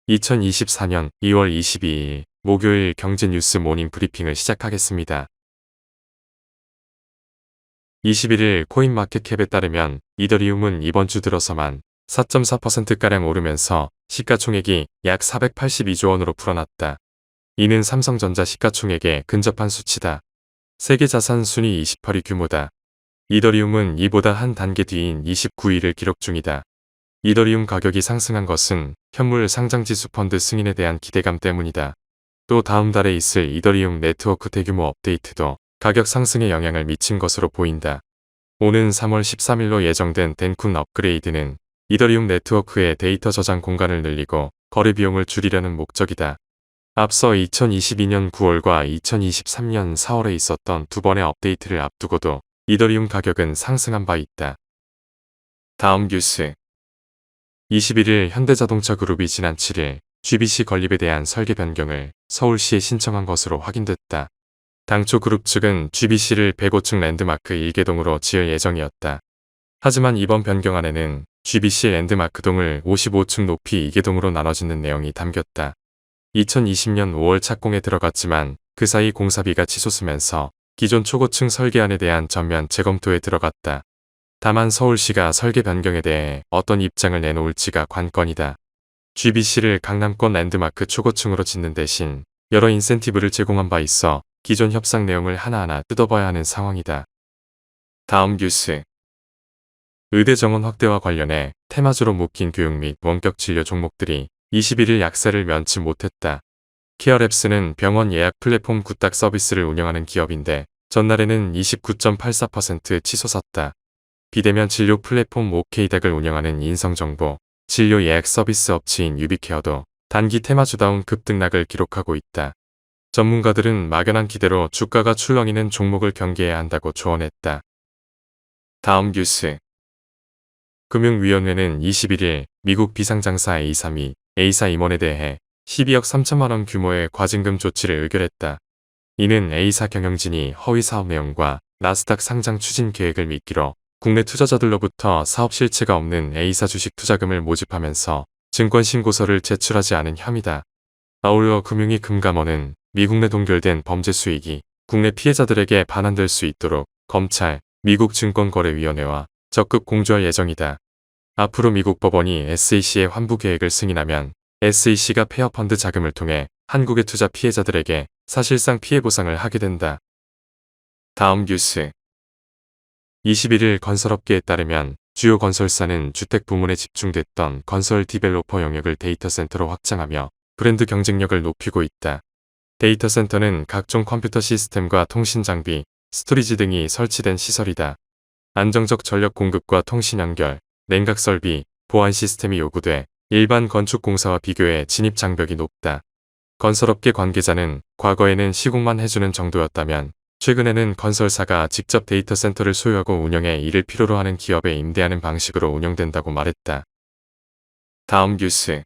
2024년 2월 22일 목요일 경제뉴스 모닝 브리핑을 시작하겠습니다. 21일 코인마켓캡에 따르면 이더리움은 이번 주 들어서만 4.4%가량 오르면서 시가총액이 약 482조 원으로 불어났다. 이는 삼성전자 시가총액에 근접한 수치다. 세계 자산 순위 28위 규모다. 이더리움은 이보다 한 단계 뒤인 29위를 기록 중이다. 이더리움 가격이 상승한 것은 현물 상장지수 펀드 승인에 대한 기대감 때문이다. 또 다음 달에 있을 이더리움 네트워크 대규모 업데이트도 가격 상승에 영향을 미친 것으로 보인다. 오는 3월 13일로 예정된 덴쿤 업그레이드는 이더리움 네트워크의 데이터 저장 공간을 늘리고 거래 비용을 줄이려는 목적이다. 앞서 2022년 9월과 2023년 4월에 있었던 두 번의 업데이트를 앞두고도 이더리움 가격은 상승한 바 있다. 다음 뉴스. 21일 현대자동차 그룹이 지난 7일 GBC 건립에 대한 설계 변경을 서울시에 신청한 것으로 확인됐다. 당초 그룹 측은 GBC를 105층 랜드마크 1개동으로 지을 예정이었다. 하지만 이번 변경안에는 GBC 랜드마크동을 55층 높이 2개동으로 나눠 짓는 내용이 담겼다. 2020년 5월 착공에 들어갔지만 그 사이 공사비가 치솟으면서 기존 초고층 설계안에 대한 전면 재검토에 들어갔다. 다만 서울시가 설계 변경에 대해 어떤 입장을 내놓을지가 관건이다. GBC를 강남권 랜드마크 초고층으로 짓는 대신 여러 인센티브를 제공한 바 있어 기존 협상 내용을 하나하나 뜯어봐야 하는 상황이다. 다음 뉴스. 의대 정원 확대와 관련해 테마주로 묶인 교육 및 원격 진료 종목들이 21일 약세를 면치 못했다. 케어랩스는 병원 예약 플랫폼 구딱 서비스를 운영하는 기업인데 전날에는 29.84% 치솟았다. 비대면 진료 플랫폼 OK닥을 운영하는 인성정보, 진료 예약 서비스 업체인 유비케어도 단기 테마주다운 급등락을 기록하고 있다. 전문가들은 막연한 기대로 주가가 출렁이는 종목을 경계해야 한다고 조언했다. 다음 뉴스. 금융위원회는 21일 미국 비상장사 A사 임원에 대해 12억 3천만 원 규모의 과징금 조치를 의결했다. 이는 A사 경영진이 허위 사업 내용과 나스닥 상장 추진 계획을 미끼로 국내 투자자들로부터 사업 실체가 없는 A사 주식 투자금을 모집하면서 증권신고서를 제출하지 않은 혐의다. 아울러 금융위금감원은 미국 내 동결된 범죄 수익이 국내 피해자들에게 반환될 수 있도록 검찰, 미국 증권거래위원회와 적극 공조할 예정이다. 앞으로 미국 법원이 SEC의 환부 계획을 승인하면 SEC가 페어펀드 자금을 통해 한국의 투자 피해자들에게 사실상 피해 보상을 하게 된다. 다음 뉴스. 21일 건설업계에 따르면 주요 건설사는 주택 부문에 집중됐던 건설 디벨로퍼 영역을 데이터센터로 확장하며 브랜드 경쟁력을 높이고 있다. 데이터센터는 각종 컴퓨터 시스템과 통신 장비, 스토리지 등이 설치된 시설이다. 안정적 전력 공급과 통신 연결, 냉각 설비, 보안 시스템이 요구돼 일반 건축 공사와 비교해 진입 장벽이 높다. 건설업계 관계자는 과거에는 시공만 해주는 정도였다면 최근에는 건설사가 직접 데이터 센터를 소유하고 운영해 이를 필요로 하는 기업에 임대하는 방식으로 운영된다고 말했다. 다음 뉴스.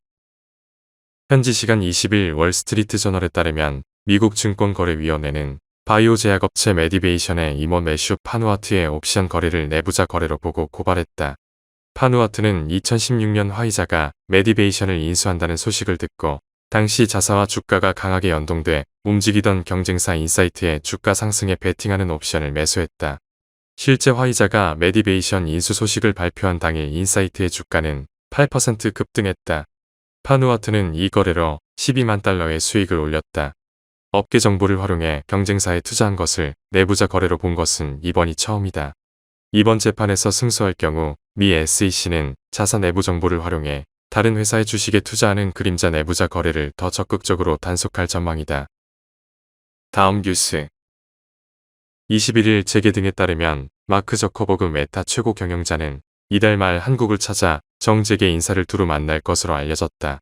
현지 시간 20일 월스트리트 저널에 따르면 미국 증권거래위원회는 바이오 제약업체 메디베이션의 임원 매슈 파누아트의 옵션 거래를 내부자 거래로 보고 고발했다. 파누아트는 2016년 화이자가 메디베이션을 인수한다는 소식을 듣고 당시 자사와 주가가 강하게 연동돼 움직이던 경쟁사 인사이트의 주가 상승에 베팅하는 옵션을 매수했다. 실제 화이자가 메디베이션 인수 소식을 발표한 당일 인사이트의 주가는 8% 급등했다. 파누아트는 이 거래로 12만 달러의 수익을 올렸다. 업계 정보를 활용해 경쟁사에 투자한 것을 내부자 거래로 본 것은 이번이 처음이다. 이번 재판에서 승소할 경우 미 SEC는 자사 내부 정보를 활용해 다른 회사의 주식에 투자하는 그림자 내부자 거래를 더 적극적으로 단속할 전망이다. 다음 뉴스. 21일 재계 등에 따르면 마크 저커버그 메타 최고 경영자는 이달 말 한국을 찾아 정재계 인사를 두루 만날 것으로 알려졌다.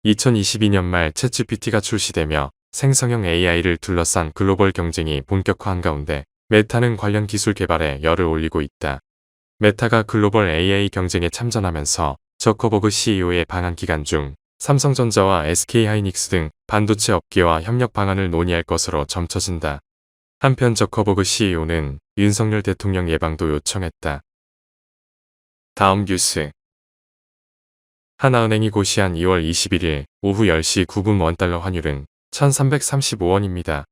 2022년 말 챗GPT가 출시되며 생성형 AI를 둘러싼 글로벌 경쟁이 본격화한 가운데 메타는 관련 기술 개발에 열을 올리고 있다. 메타가 글로벌 AI 경쟁에 참전하면서 저커버그 CEO의 방한 기간 중 삼성전자와 SK하이닉스 등 반도체 업계와 협력 방안을 논의할 것으로 점쳐진다. 한편 저커버그 CEO는 윤석열 대통령 예방도 요청했다. 다음 뉴스. 하나은행이 고시한 2월 21일 오후 10시 9분 원달러 환율은 1335원입니다.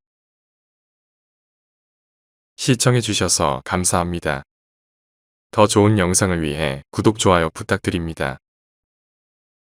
시청해주셔서 감사합니다. 더 좋은 영상을 위해 구독, 좋아요 부탁드립니다.